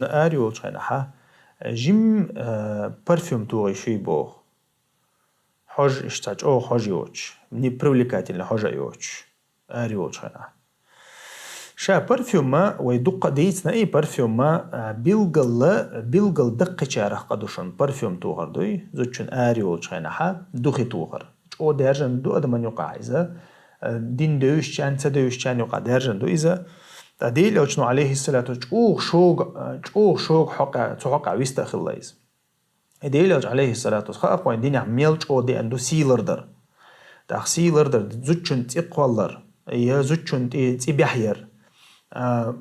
آريو شينها جيم برفيوم توغي شي بوغ حوج اشتاج او حوج يوش مني بروليكاتين لحوج يوش آريو شينها شا برفيوم ما ويدق ديتنا اي برفيوم ما بيلقل دقي شارح قدوشن برفيوم توغر دوي زوجن آريو شينها دوخي توغر او دارجن دو ادمان يقع إذا دين دوش كان سدوش كان يقع دارجن دو إذا تعديل أوجنو عليه الصلاة شوق حقا تحقا ويستا خلايز ديل أوج عليه الصلاة والسلام أقوى دين عميل أو دي أندو سيلردر تاخ سيلردر زوجن تيقوالر يا زوجن تي بيحير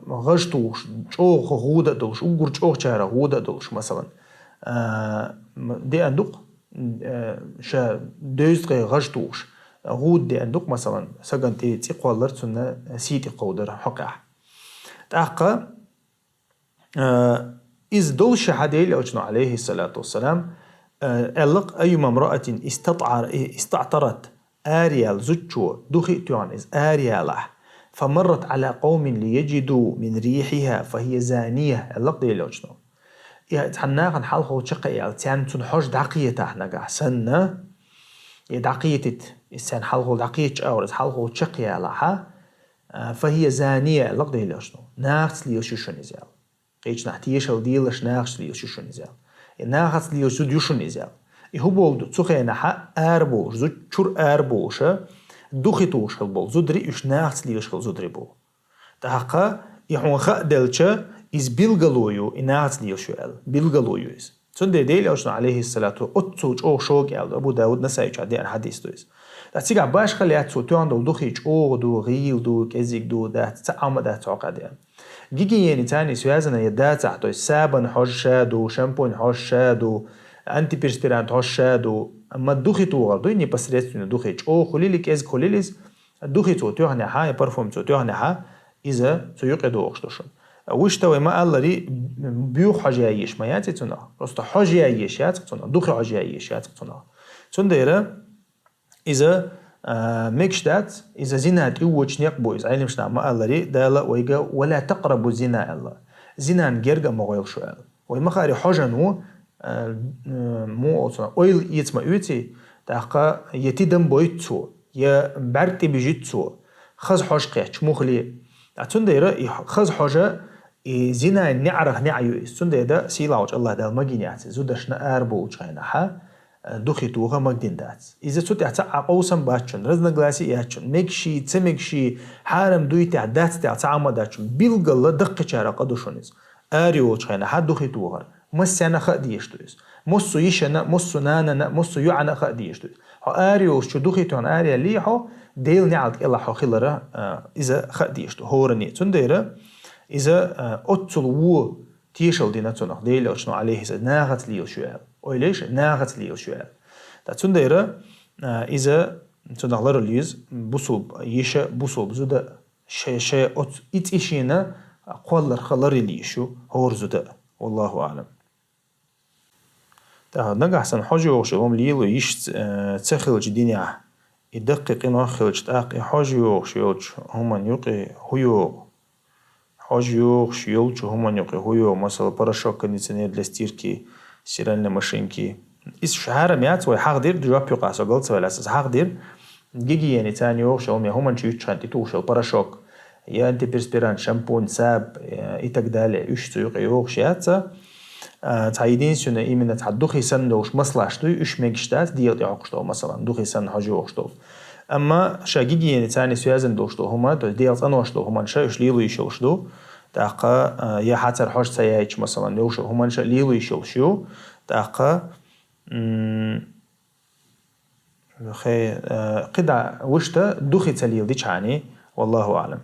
غجتوش شوق غودة دوش وقر شوق شارع غودة دوش مثلا دي أندوق شا دوزغي غجتوش غود دي أندوق مثلا سجن تي قوالر تسنة سيتي قودر حقا تاقا إذ دول شهديل أوجنو عليه الصلاة والسلام ألق أيما امرأة استعطرت آريال زجو دخي توان إذ آرياله فمرت على قوم ليجدوا من ريحها فهي زانية ألق ديل أوجنو يتحناقن حالخو تشقي تيان تنحوش دعقية تحناقا سنة يدعقية إسان حالخو دعقية أورز حالخو تشقي لها فهي زانية ألق ديل أوجنو ناقص ليوشوشو نزال قيش نحتيش أو ديلش ناقص ليوشوشو نزال ناقص ليوشو ديوشو نزال يهو بولدو تسوخي نحا أربوش زو تشور أربوش دوخيتوش هالبول زودري إش ناقص ليوش هال زودري بول تحقا يحون خاق دلشا إز بيلغلويو ناقص ليوشو أل بيلغلويو إز سن ديل أوجنو عليه الصلاة أتسوج أو شوك أل أبو داود نسايج عدي أن حديث دويز تاتيقع باش خليات سو توان دو دوخيج أو دو غيل دو كزيك دو ده تتعام ده تعقى ده جيجي يعني تاني سوازنا يدات تحتو السابن حوش شادو شامبون حوش شادو أنتي بيرسبيرانت حوش شادو أما دوخي توغر دويني بسريتو دوخيج أو خليلي كز خليليز دوخي تو توهني ها برفوم تو توهني ها إذا سيقعدو أخشتوشن وش توي ما الله ري بيو حاجيايش ما ياتي تنا رست حاجيايش ياتي تنا دوخي حاجيايش ياتي تنا تنديره إذا ميكشتات إذا زنات يوش نيقبو إذا علمش نعم ما الله ري دالا ويجا ولا تقربوا زنا الله زنا نجرجا مغيل شو قال وما خاري حاجة نو مو أصلا أويل يتسمع يوتي تاقا يتدم بويتسو يا برتي بيجيتسو خز حاج قيش مخلي تنديره خز حاجة زنا نعرف نعيو تنديره سيلاوج الله دال مجينيات زودشنا أربو وجهنا ها دوخي توغا مقدين دات إذا سوتي عطا قوسم باتشن رزنا غلاسي ياتشن ميكشي تمكشي حارم دويتي عدات تعطا عما داتشن بيلغل دقي شارع قدوشونيز آريو وچخينا حد دوخي توغر مسيانا خا ديشتويز مصو يشنا مصو نانا مصو يعنا خا ديشتويز هو آريو شو دوخي تون آريا ليحو ديل نعلت إلا حو خلرا إذا خا ديشتو هورني تنديرا إذا أتسل وو تيشل دينا تنخ ديل أشنو عليه ناغت ليو شوال أوليش ناغت ليو شوال تنديرا إذا تنخلر ليز بوصوب يشا بوصوب زودا شيء إت إشينا قولر خلر ليشو هور زودا والله أعلم نجح سن حاجة وشلهم ليلو يش تخلج دنيا يدقق إنه خلج تاقي حاجة وشيوج هم يقي هيو حاجة شيوج هم يقي هيو مثلا برشاق كنيسة для стирки стиральной машинки إيش شهر مئات وحق دير جواب يقع سقلت سوالف أساس حق دير جيجي يعني تاني وشلهم هم نشيوج شانتي توشل برشاق يا أنتي بيرسبيران شامبون ساب إيتك دالة إيش تيوقي يوقشياتها تعيدين سنة إيمنة تعدوخي سن دوش مصلحشتو إيش ميجشتات ديال يعقشتو مثلا دوخي سن حاجة يوقشتو أما شاقيقي يعني تاني سيازن دوشتو هما ديال أنوشتو هما نشا إيش ليلو يشوشتو تاقا يا حاتر حاج سيايش مثلا يوشو هما نشا ليلو يشوشيو تاقا خي قدع وشتا دوخي تليل ديش عاني والله أعلم